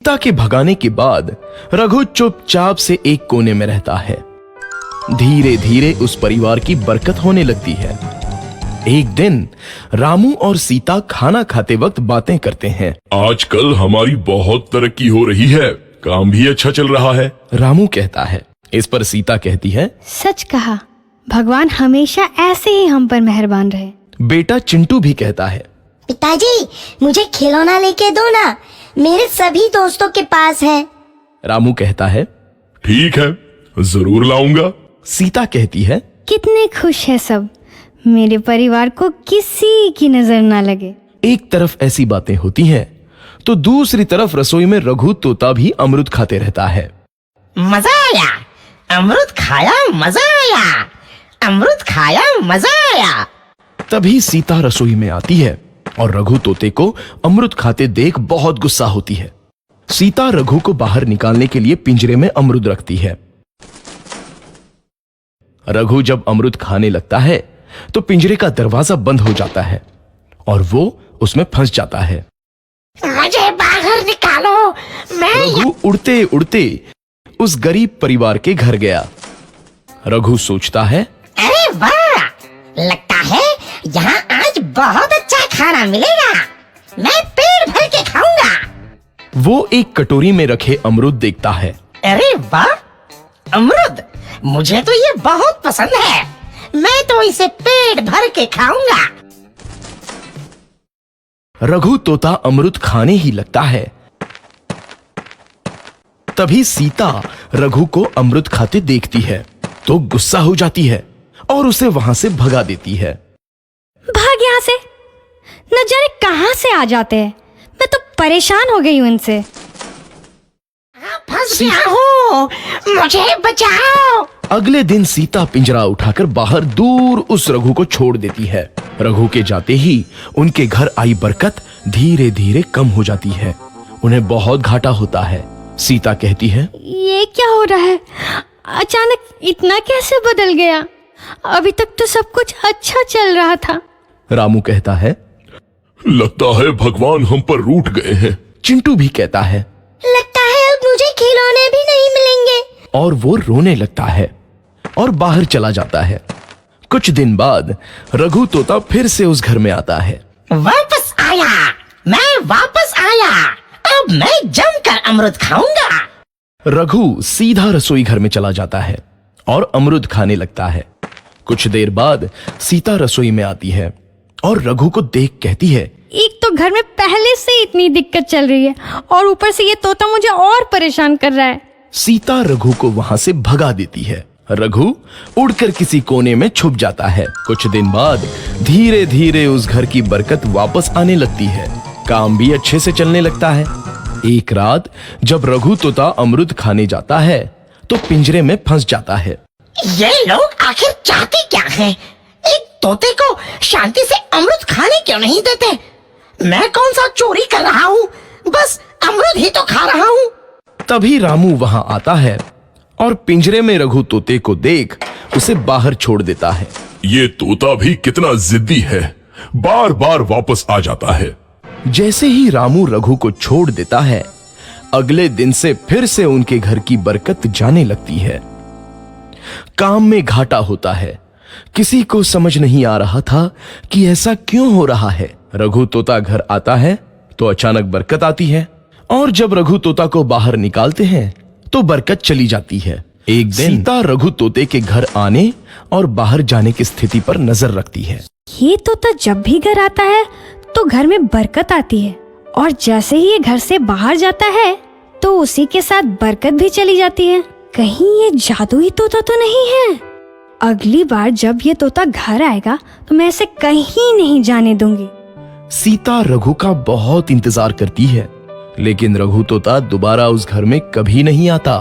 सीता के भगाने के बाद रघु चुपचाप से एक कोने में रहता है। धीरे धीरे उस परिवार की बरकत होने लगती है। एक दिन रामू और सीता खाना खाते वक्त बातें करते हैं। आजकल हमारी बहुत तरक्की हो रही है, काम भी अच्छा चल रहा है। रामू कहता है। इस पर सीता कहती है, सच कहा, भगवान हमेशा ऐसे ही हम पर मेहरबान रहे। बेटा चिंटू भी कहता है, पिताजी मुझे खिलौना लेके दो ना, मेरे सभी दोस्तों के पास है। रामू कहता है, ठीक है, जरूर लाऊंगा। सीता कहती है, कितने खुश है सब, मेरे परिवार को किसी की नजर ना लगे। एक तरफ ऐसी बातें होती हैं, तो दूसरी तरफ रसोई में रघु तोता भी अमृत खाते रहता है। मजा आया, अमृत खाया, मजा आया, अमृत खाया, मजा आया। तभी सीता रसोई में आती है और रघु तोते को अमृत खाते देख बहुत गुस्सा होती है। सीता रघु को बाहर निकालने के लिए पिंजरे में अमृत रखती है। रघु जब अमृत खाने लगता है तो पिंजरे का दरवाजा बंद हो जाता है और वो उसमें फंस जाता है। मुझे बाहर निकालो, मैं रघु उड़ते उड़ते उस गरीब परिवार के घर गया। रघु सोचता है, अरे वाह, लगता है यहाँ आज बहुत अच्छा खाना मिलेगा, मैं पेट भर के खाऊंगा। वो एक कटोरी में रखे अमरूद देखता है। अरे वाह, अमरूद, मुझे तो ये बहुत पसंद है, मैं तो इसे पेट भर के खाऊंगा। रघु तोता अमृत खाने ही लगता है। तभी सीता रघु को अमृत खाते देखती है तो गुस्सा हो जाती है और उसे वहां से भगा देती है। भाग यहाँ से, न जाने कहां से आ जाते हैं, मैं तो परेशान हो गई हूँ इनसे। फंस गया हूँ, मुझे बचाओ। अगले दिन सीता पिंजरा उठाकर बाहर दूर उस रघु को छोड़ देती है। रघु के जाते ही उनके घर आई बरकत धीरे धीरे कम हो जाती है। उन्हें बहुत घाटा होता है। सीता कहती है, ये क्या हो रहा है, अचानक इतना कैसे बदल गया, अभी तक तो सब कुछ अच्छा चल रहा था। रामू कहता है, लगता है भगवान हम पर रूठ गए हैं। चिंटू भी कहता है, लगता है अब मुझे खिलौने भी नहीं मिलेंगे। और वो रोने लगता है और बाहर चला जाता है। कुछ दिन बाद रघु तोता फिर से उस घर में आता है। वापस आया, मैं वापस आया, अब मैं जमकर अमृत खाऊंगा। रघु सीधा रसोई घर में चला जाता है और अमृत खाने लगता है। कुछ देर बाद सीता रसोई में आती है और रघु को देख कहती है, एक तो घर में पहले से इतनी दिक्कत चल रही है और ऊपर से ये तोता मुझे और परेशान कर रहा है। सीता रघु को वहां से भगा देती है। रघु उड़कर किसी कोने में छुप जाता है। कुछ दिन बाद धीरे धीरे उस घर की बरकत वापस आने लगती है। काम भी अच्छे से चलने लगता है। एक रात जब रघु तोता अमृत खाने जाता है तो पिंजरे में फंस जाता है। ये लोग आखिर चाहते क्या हैं? एक तोते को शांति से अमृत खाने क्यों नहीं देते? मैं कौन सा चोरी कर रहा हूँ, बस अमृत ही तो खा रहा हूँ। तभी रामू वहां आता है और पिंजरे में रघु तोते को देख उसे बाहर छोड़ देता है। ये तोता भी कितना जिद्दी है, बार बार वापस आ जाता है। जैसे ही रामू रघु को छोड़ देता है, अगले दिन से फिर से उनके घर की बरकत जाने लगती है। काम में घाटा होता है। किसी को समझ नहीं आ रहा था कि ऐसा क्यों हो रहा है। रघु तोता घर आता है तो अचानक बरकत आती है और जब रघु तोता को बाहर निकालते हैं तो बरकत चली जाती है। एक दिन सीता रघु तोते के घर आने और बाहर जाने की स्थिति पर नजर रखती है। ये तोता जब भी घर आता है तो घर में बरकत आती है और जैसे ही ये घर से बाहर जाता है तो उसी के साथ बरकत भी चली जाती है। कहीं ये जादुई तोता तो नहीं है? अगली बार जब ये तोता घर आएगा तो मैं इसे कहीं नहीं जाने दूंगी। सीता रघु का बहुत इंतजार करती है, लेकिन रघु तोता दोबारा उस घर में कभी नहीं आता।